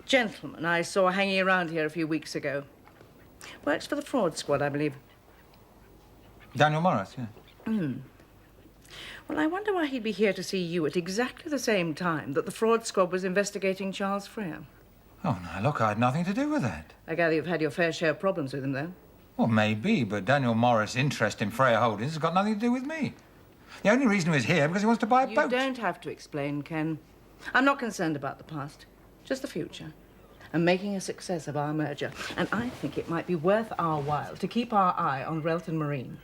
gentleman I saw hanging around here a few weeks ago. Works for the fraud squad, I believe. Daniel Morris, yeah. Well, I wonder why he'd be here to see you at exactly the same time that the fraud squad was investigating Charles Freer. Oh, no, look, I had nothing to do with that. I gather you've had your fair share of problems with him, though. Well, maybe, but Daniel Morris' interest in Freya Holdings has got nothing to do with me. The only reason he was here because he wants to buy a boat. You don't have to explain, Ken. I'm not concerned about the past, just the future. And making a success of our merger. And I think it might be worth our while to keep our eye on Relton Marine.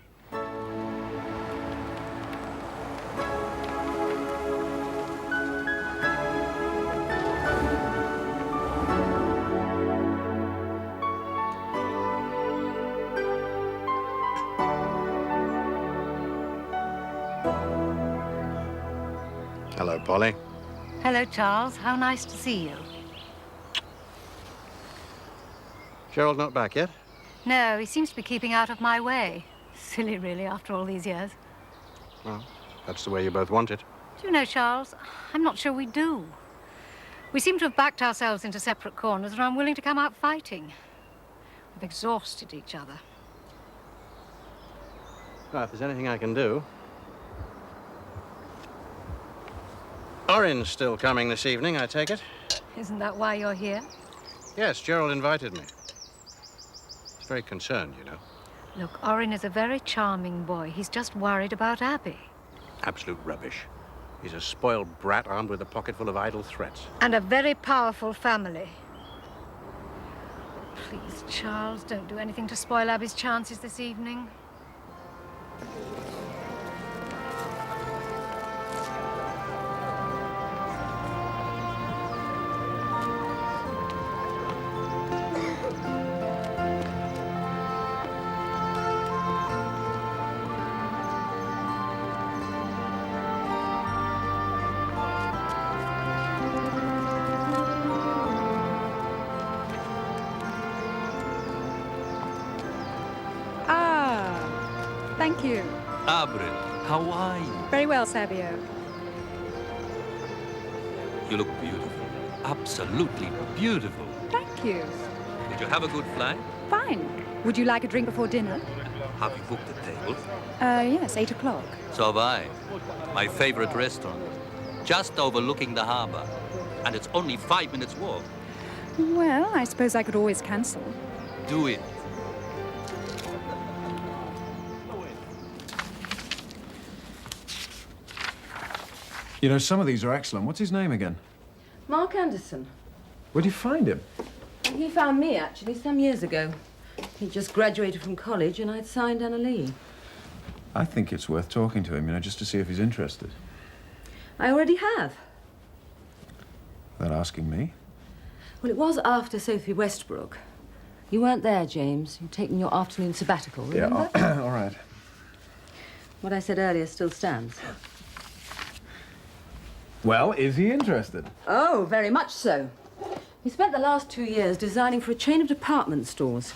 Hello, Polly. Hello, Charles. How nice to see you. Gerald not back yet? No, he seems to be keeping out of my way. Silly, really, after all these years. Well, that's the way you both want it. Do you know, Charles, I'm not sure we do. We seem to have backed ourselves into separate corners and I'm willing to come out fighting. We've exhausted each other. Well, if there's anything I can do... Orin's still coming this evening, I take it? Isn't that why you're here? Yes, Gerald invited me. He's very concerned, you know. Look, Orin is a very charming boy. He's just worried about Abby. Absolute rubbish. He's a spoiled brat armed with a pocket full of idle threats. And a very powerful family. Please, Charles, don't do anything to spoil Abby's chances this evening. Thank you. Abril, how are you? Very well, Sabio. You look beautiful. Absolutely beautiful. Thank you. Did you have a good flight? Fine. Would you like a drink before dinner? Have you booked the table? Yes, 8 o'clock. So have I. My favorite restaurant. Just overlooking the harbor. And it's only 5 minutes walk. Well, I suppose I could always cancel. Do it. You know, some of these are excellent. What's his name again? Mark Anderson. Where'd you find him? He found me, actually, some years ago. He'd just graduated from college and I'd signed Anna Lee. I think it's worth talking to him, you know, just to see if he's interested. I already have. Without asking me? Well, it was after Sophie Westbrook. You weren't there, James. You'd taken your afternoon sabbatical, remember? Yeah, all right. What I said earlier still stands. Well, is he interested? Oh, very much so. He spent the last 2 years designing for a chain of department stores.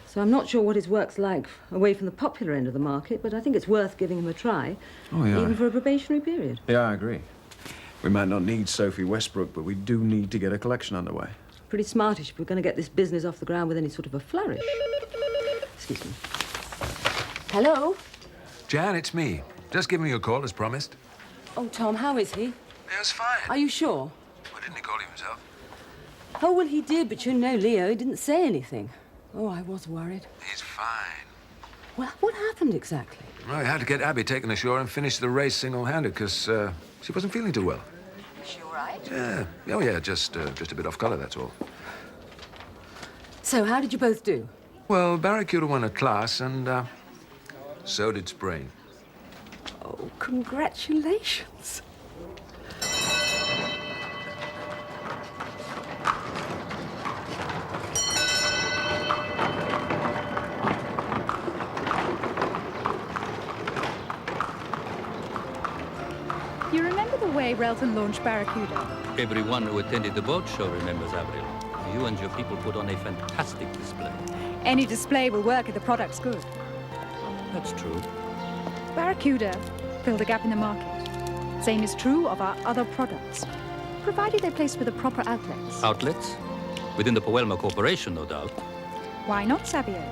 So I'm not sure what his work's like away from the popular end of the market, but I think it's worth giving him a try. Oh, yeah. Even for a probationary period. Yeah, I agree. We might not need Sophie Westbrook, but we do need to get a collection underway. Pretty smartish if we're going to get this business off the ground with any sort of a flourish. Excuse me. Hello? Jan, it's me. Just giving you a call as promised. Oh, Tom, how is he? It was fine. Are you sure? Why didn't he call you himself? Oh, well, he did, but you know, Leo didn't say anything. Oh, I was worried. He's fine. Well, what happened exactly? Well, I had to get Abby taken ashore and finish the race single-handed because she wasn't feeling too well. Is she all right? Yeah. Oh, yeah, just a bit off color, that's all. So, how did you both do? Well, Barracuda won a class and so did Sprain. Oh, congratulations. You remember the way Relton launched Barracuda? Everyone who attended the boat show remembers, Abril. You and your people put on a fantastic display. Any display will work if the product's good. That's true. Barracuda filled a gap in the market. Same is true of our other products, provided they're placed with the proper outlets. Outlets? Within the Puelma Corporation, no doubt. Why not, Sabio?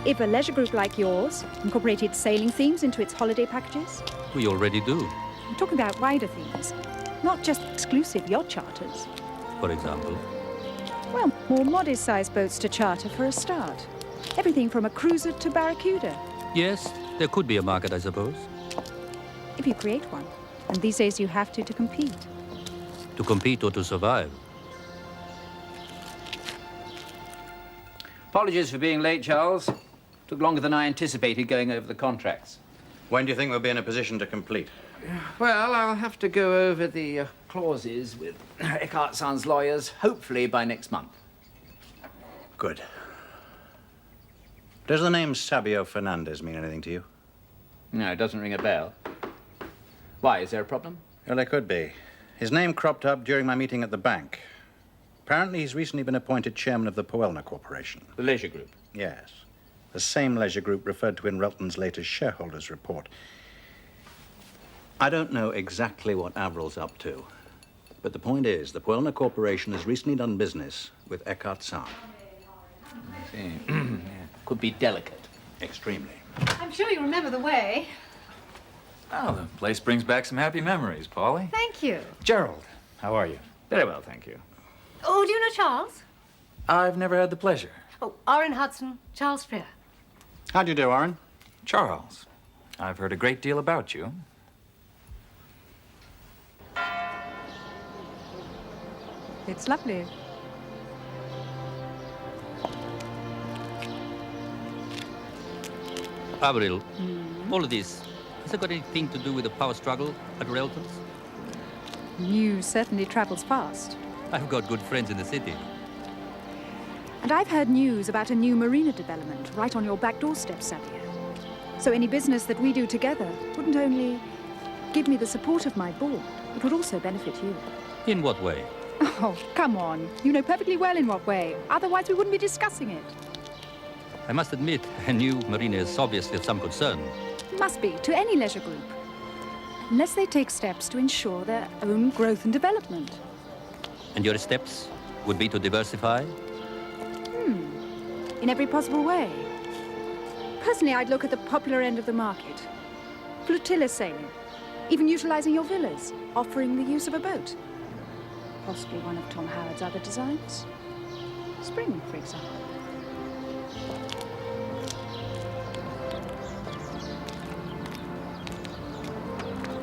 If a leisure group like yours incorporated sailing themes into its holiday packages, We already do, I'm talking about wider themes, not just exclusive yacht charters. for example. Well, more modest-sized boats to charter for a start. Everything from a cruiser to barracuda, Yes, there could be a market, I suppose. if you create one. And these days you have to compete. To compete or to survive. Apologies for being late, Charles. Took longer than I anticipated going over the contracts. When do you think we'll be in a position to complete? Well, I'll have to go over the clauses with Eckhart Sons lawyers, hopefully by next month. Good. Does the name Sabio Fernandez mean anything to you? No, it doesn't ring a bell. Why, is there a problem? Well, there could be. His name cropped up during my meeting at the bank. Apparently, he's recently been appointed chairman of the Puelma Corporation. The leisure group. Yes. The same leisure group referred to in Relton's latest shareholders report. I don't know exactly what Avril's up to, but the point is, the Puelma Corporation has recently done business with Eckhart Sahn. Could be delicate. Extremely. I'm sure you remember the way. Oh, the place brings back some happy memories, Polly. Thank you. Gerald, how are you? Very well, thank you. Oh, do you know Charles? I've never had the pleasure. Oh, Orrin Hudson, Charles Freer. How do you do, Orrin? Charles, I've heard a great deal about you. It's lovely. Avril, all of this, has it got anything to do with the power struggle at Relton's? News certainly travels fast. I've got good friends in the city. And I've heard news about a new marina development right on your back doorstep, Sabio. So any business that we do together wouldn't only give me the support of my board, it would also benefit you. In what way? Oh, come on. You know perfectly well in what way. Otherwise, we wouldn't be discussing it. I must admit, a new marina is obviously of some concern. Must be, to any leisure group. Unless they take steps to ensure their own growth and development. And your steps would be to diversify? In every possible way. Personally, I'd look at the popular end of the market. Flotilla sailing. Even utilizing your villas. Offering the use of a boat. Possibly one of Tom Howard's other designs. Spring, for example.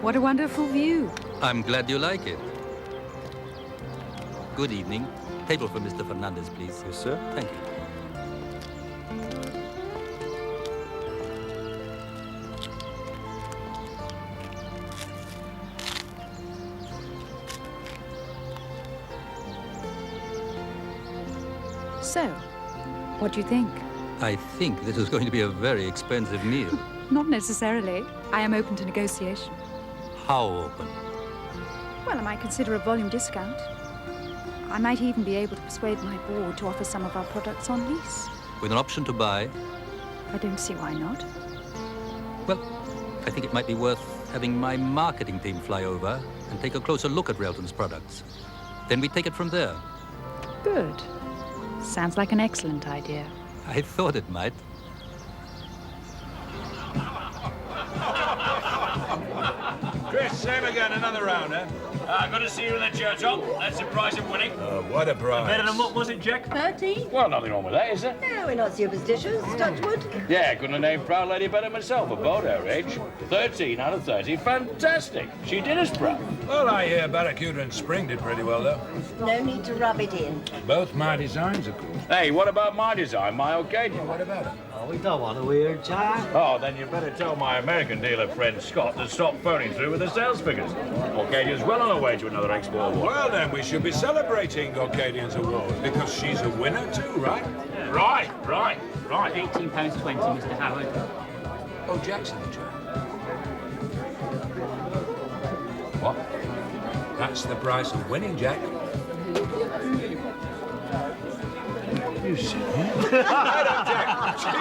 What a wonderful view. I'm glad you like it. Good evening. Table for Mr. Fernandez, please. Yes, sir. Thank you. So, what do you think? I think this is going to be a very expensive meal. Not necessarily. I am open to negotiation. How open? Well, I might consider a volume discount. I might even be able to persuade my board to offer some of our products on lease. With an option to buy? I don't see why not. Well, I think it might be worth having my marketing team fly over and take a closer look at Relton's products. Then we take it from there. Good. Sounds like an excellent idea. I thought it might. Chris, same again, another round, eh? Good to see you in the church, Hop. That's the price of winning. What a prize. Better than what was it, Jack? 13? Well, nothing wrong with that, is there? No, we're not superstitious. Touchwood. Yeah, couldn't have named Proud Lady better myself, about her age. 13 out of 30. Fantastic. She did us proud. Well, I hear Barracuda and Spring did pretty well, though. No need to rub it in. Both my designs, of course. Hey, what about my design, my Arcadian? What about it? Oh, we don't want to hear, Jack. Oh, then you better tell my American dealer friend Scott to stop phoning through with the sales figures. Arcadian's well on her way to another export award. Well, then, we should be celebrating Arcadian's award, because she's a winner, too, right? Right. £18.20, Mr. Howard. Oh, Jackson, the chap. What? That's the price of winning, Jack. You see? I don't, Jack.